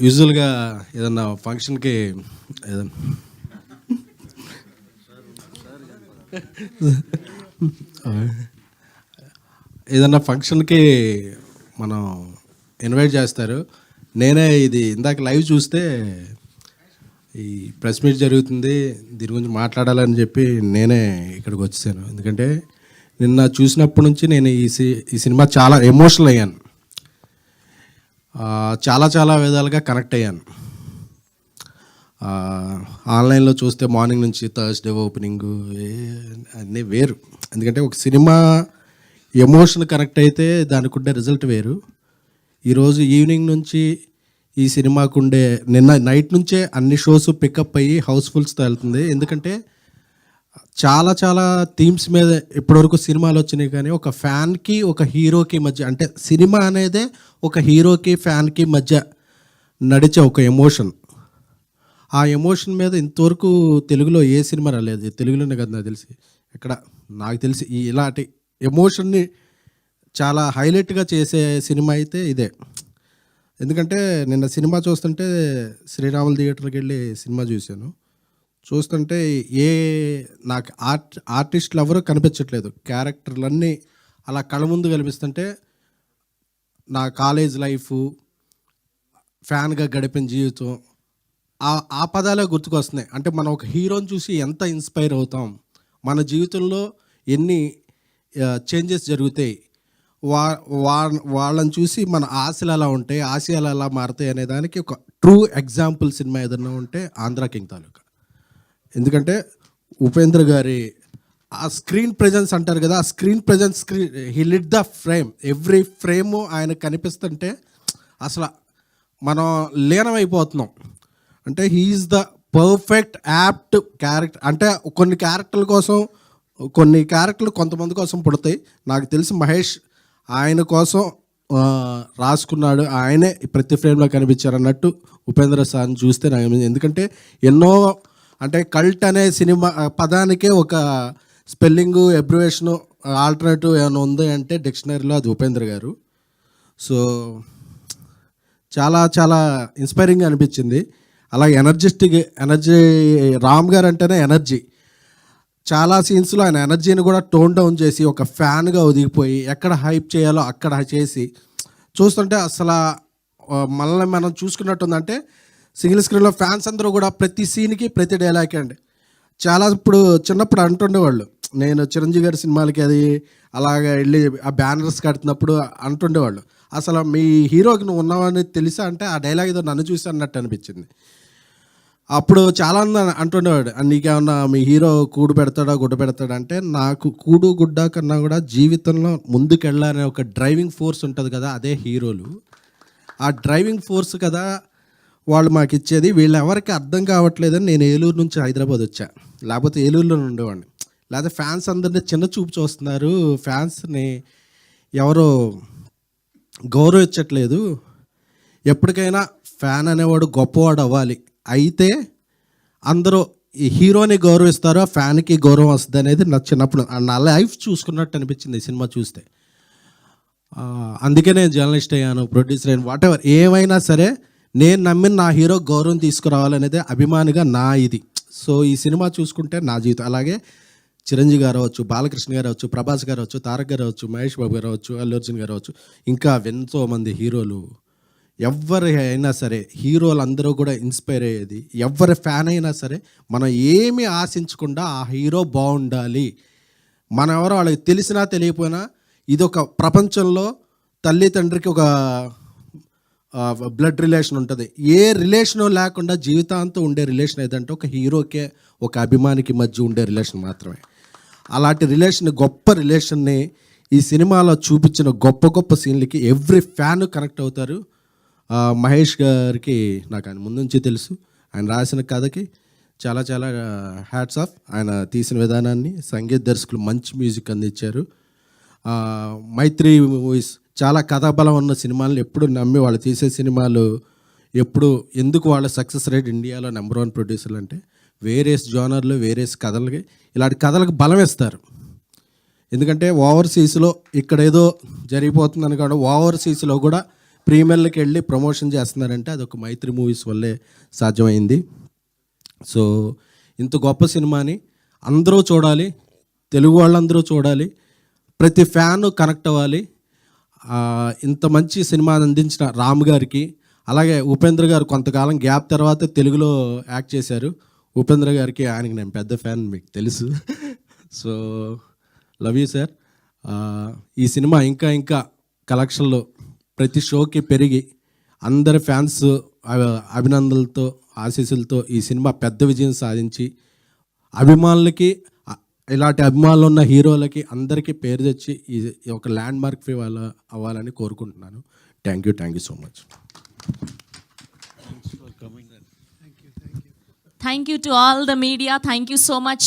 యూజువల్గా ఏదన్నా ఫంక్షన్కి ఏదన్నా ఫంక్షన్కి మనం ఇన్వైట్ చేస్తారు. నేనే ఇది ఇందాక లైవ్ చూస్తే ఈ ప్రెస్ మీట్ జరుగుతుంది, దీని గురించి మాట్లాడాలని చెప్పి నేనే ఇక్కడికి వచ్చేసాను. ఎందుకంటే నిన్న చూసినప్పటి నుంచి నేను ఈ సినిమా చాలా ఎమోషనల్ అయ్యాను, చాలా విధాలుగా కనెక్ట్ అయ్యాను. ఆన్లైన్లో చూస్తే మార్నింగ్ నుంచి థర్స్డే ఓపెనింగ్ అన్నీ వేరు. ఎందుకంటే ఒక సినిమా ఎమోషన్ కనెక్ట్ అయితే దానికి ఉండే రిజల్ట్ వేరు. ఈరోజు ఈవినింగ్ నుంచి ఈ సినిమాకు ఉండే నిన్న నైట్ నుంచే అన్ని షోస్ పికప్ అయ్యి హౌస్ఫుల్స్తో వెళ్తుంది. ఎందుకంటే చాలా థీమ్స్ మీద ఇప్పటివరకు సినిమాలు వచ్చినాయి, కానీ ఒక ఫ్యాన్కి ఒక హీరోకి మధ్య, అంటే సినిమా అనేదే ఒక హీరోకి ఫ్యాన్కి మధ్య నడిచే ఒక ఎమోషన్. ఆ ఎమోషన్ మీద ఇంతవరకు తెలుగులో ఏ సినిమా రాలేదు. తెలుగులోనే కదా నాకు తెలిసి, నాకు తెలిసి ఇలాంటి ఎమోషన్ని చాలా హైలైట్గా చేసే సినిమా అయితే ఇదే. ఎందుకంటే నిన్న సినిమా చూస్తుంటే శ్రీరాములు థియేటర్కి వెళ్ళి సినిమా చూస్తుంటే నాకు ఆర్టిస్టులు ఎవరూ కనిపించట్లేదు. క్యారెక్టర్లన్నీ అలా కళ్ళ ముందు కనిపిస్తుంటే నా కాలేజ్ లైఫ్, ఫ్యాన్గా గడిపిన జీవితం, ఆ పదాలే గుర్తుకొస్తున్నాయి. అంటే మనం ఒక హీరోని చూసి ఎంత ఇన్స్పైర్ అవుతాం, మన జీవితంలో ఎన్ని చేంజెస్ జరుగుతాయి, వాళ్ళని చూసి మన ఆశలు ఎలా ఉంటాయి, ఆశయాలు ఎలా మారుతాయి అనే దానికి ఒక ట్రూ ఎగ్జాంపుల్ సినిమా ఏదన్నా ఉంటే ఆంధ్ర కింగ్ తాలూకా. ఎందుకంటే ఉపేంద్ర గారి ఆ స్క్రీన్ ప్రెజెన్స్ అంటారు కదా, ఆ screen presence, he lit the frame, every frame ఆయన కనిపిస్తుంటే అసలు మనం లీనమైపోతున్నాం. అంటే he's the perfect apt character. అంటే కొన్ని క్యారెక్టర్లు కొంతమంది కోసం పుడతాయి. నాకు తెలిసి మహేష్ ఆయన కోసం రాసుకున్నాడు, ఆయనే ప్రతి ఫ్రేమ్లో కనిపించారు అన్నట్టు ఉపేంద్ర సార్ని చూస్తే నాకు, ఎందుకంటే ఎన్నో, అంటే కల్ట్ అనే సినిమా పదానికే ఒక స్పెల్లింగు, ఎబ్రివేషను, ఆల్టర్నేటివ్ ఏమైనా ఉంది అంటే డిక్షనరీలో అది ఉపేంద్ర గారు. సో చాలా ఇన్స్పైరింగ్ అనిపించింది. అలాగే ఎనర్జీ రామ్ గారు అంటేనే ఎనర్జీ. చాలా సీన్స్లో ఆయన ఎనర్జీని కూడా టోన్ డౌన్ చేసి ఒక ఫ్యాన్గా ఒదిగిపోయి ఎక్కడ హైప్ చేయాలో అక్కడ చేసి చూస్తుంటే అసలు మనల్ని మనం చూసుకున్నట్టుందంటే సింగిల్ స్క్రీన్లో ఫ్యాన్స్ అందరూ కూడా ప్రతి సీన్కి ప్రతి డైలాగ్కి అండి. ఇప్పుడు చిన్నప్పుడు అంటుండేవాళ్ళు, నేను చిరంజీవి గారి సినిమాలకి అది అలాగే వెళ్ళి ఆ బ్యానర్స్ కడుతున్నప్పుడు అంటుండేవాళ్ళు, అసలు మీ హీరోకి నువ్వు ఉన్నావని తెలుసా అంటే ఆ డైలాగ్ ఏదో నన్ను చూసి అన్నట్టు అనిపించింది. అప్పుడు చాలా అంటుండేవాడు, నీకేమన్నా మీ హీరో కూడు పెడతాడా గుడ్డ పెడతాడా అంటే, నాకు కూడు గుడ్డ కన్నా కూడా జీవితంలో ముందుకెళ్ళాలనే ఒక డ్రైవింగ్ ఫోర్స్ ఉంటుంది కదా, అదే హీరోలు. ఆ డ్రైవింగ్ ఫోర్స్ కదా వాళ్ళు మాకు ఇచ్చేది. వీళ్ళు ఎవరికి అర్థం కావట్లేదని నేను ఏలూరు నుంచి హైదరాబాద్ వచ్చా, లేకపోతే ఏలూరులో ఉండేవాడిని. లేకపోతే ఫ్యాన్స్ అందరినీ చిన్న చూపు చూస్తున్నారు, ఫ్యాన్స్ని ఎవరో గౌరవించట్లేదు. ఎప్పటికైనా ఫ్యాన్ అనేవాడు గొప్పవాడు అవ్వాలి, అయితే అందరూ ఈ హీరోని గౌరవిస్తారు, ఆ ఫ్యాన్కి గౌరవం వస్తుంది అనేది నాకు చిన్నప్పుడు నా లైఫ్ చూసుకున్నట్టు అనిపించింది ఈ సినిమా చూస్తే. అందుకే నేను జర్నలిస్ట్ అయ్యాను, ప్రొడ్యూసర్ అయ్యాను, వాట్ ఎవర్ ఏమైనా సరే నేను నమ్మిన నా హీరో గౌరవం తీసుకురావాలనేది అభిమానిగా నా ఇది. సో ఈ సినిమా చూసుకుంటే నా జీవితం. అలాగే చిరంజీవి గారు అవ్వచ్చు, బాలకృష్ణ గారు అవ్వచ్చు, ప్రభాస్ గారు అవ్వచ్చు, తారక్ గారు అవ్వచ్చు, మహేష్ బాబు గారు అవ్వచ్చు, అల్లు అర్జున్ గారు అవ్వచ్చు, ఇంకా ఎంతోమంది హీరోలు. ఎవరి అయినా సరే హీరోలు అందరూ కూడా ఇన్స్పైర్ అయ్యేది. ఎవరి ఫ్యాన్ అయినా సరే మనం ఏమీ ఆశించకుండా ఆ హీరో బాగుండాలి, మనం ఎవరో వాళ్ళకి తెలిసినా తెలియకపోయినా ఇదొక ప్రపంచంలో తల్లి తండ్రికి ఒక బ్లడ్ రిలేషన్ ఉంటుంది. ఏ రిలేషను లేకుండా జీవితాంతం ఉండే రిలేషన్ ఏదంటే ఒక హీరోకే ఒక అభిమానికి మధ్య ఉండే రిలేషన్ మాత్రమే. అలాంటి రిలేషన్, గొప్ప రిలేషన్ని ఈ సినిమాలో చూపించిన గొప్ప సీన్లకి ఎవ్రీ ఫ్యాన్ కనెక్ట్ అవుతారు. మహేష్ గారికి నాకు ఆయన ముందు నుంచి తెలుసు, ఆయన రాసిన కథకి చాలా హ్యాట్స్ ఆఫ్. ఆయన తీసిన విధానాన్ని, సంగీత దర్శకులు మంచి మ్యూజిక్ అందించారు. మైత్రి మూవీస్ చాలా కథాబలం ఉన్న సినిమాలను ఎప్పుడు నమ్మి వాళ్ళు తీసే సినిమాలు ఎప్పుడు, ఎందుకు వాళ్ళ సక్సెస్ రేట్ ఇండియాలో నెంబర్ 1 ప్రొడ్యూసర్లు అంటే వేరియస్ జోనర్లు, వేరియస్ కథలకి, ఇలాంటి కథలకు బలం ఇస్తారు. ఎందుకంటే ఓవర్సీస్లో ఇక్కడ ఏదో జరిగిపోతుందని కాదు, ఓవర్సీస్లో కూడా ప్రీమియర్లకు వెళ్ళి ప్రమోషన్ చేస్తున్నారంటే అదొక మైత్రి మూవీస్ వల్లే సాధ్యమైంది. సో ఇంత గొప్ప సినిమాని అందరూ చూడాలి, తెలుగు వాళ్ళందరూ చూడాలి, ప్రతి ఫ్యాన్ కనెక్ట్ అవ్వాలి. ఇంత మంచి సినిమాని అందించిన రామ్ గారికి, అలాగే ఉపేంద్ర గారు కొంతకాలం గ్యాప్ తర్వాత తెలుగులో యాక్ట్ చేశారు. ఉపేంద్ర గారికి, ఆయనకి నేను పెద్ద ఫ్యాన్, మీకు తెలుసు. So love you sir. ఈ సినిమా ఇంకా ఇంకా కలెక్షన్లో ప్రతి షోకి పెరిగి అందరి ఫ్యాన్స్ అభినందనలతో ఆశీస్సులతో ఈ సినిమా పెద్ద విజయం సాధించి అభిమానులకి, ఇలాంటి అభిమానులు ఉన్న హీరోలకి అందరికీ పేరు తెచ్చి ఈ ఒక ల్యాండ్ మార్క్ అవ్వాలని కోరుకుంటున్నాను. Thank you so much. Thank you to all the media. Thank you so much.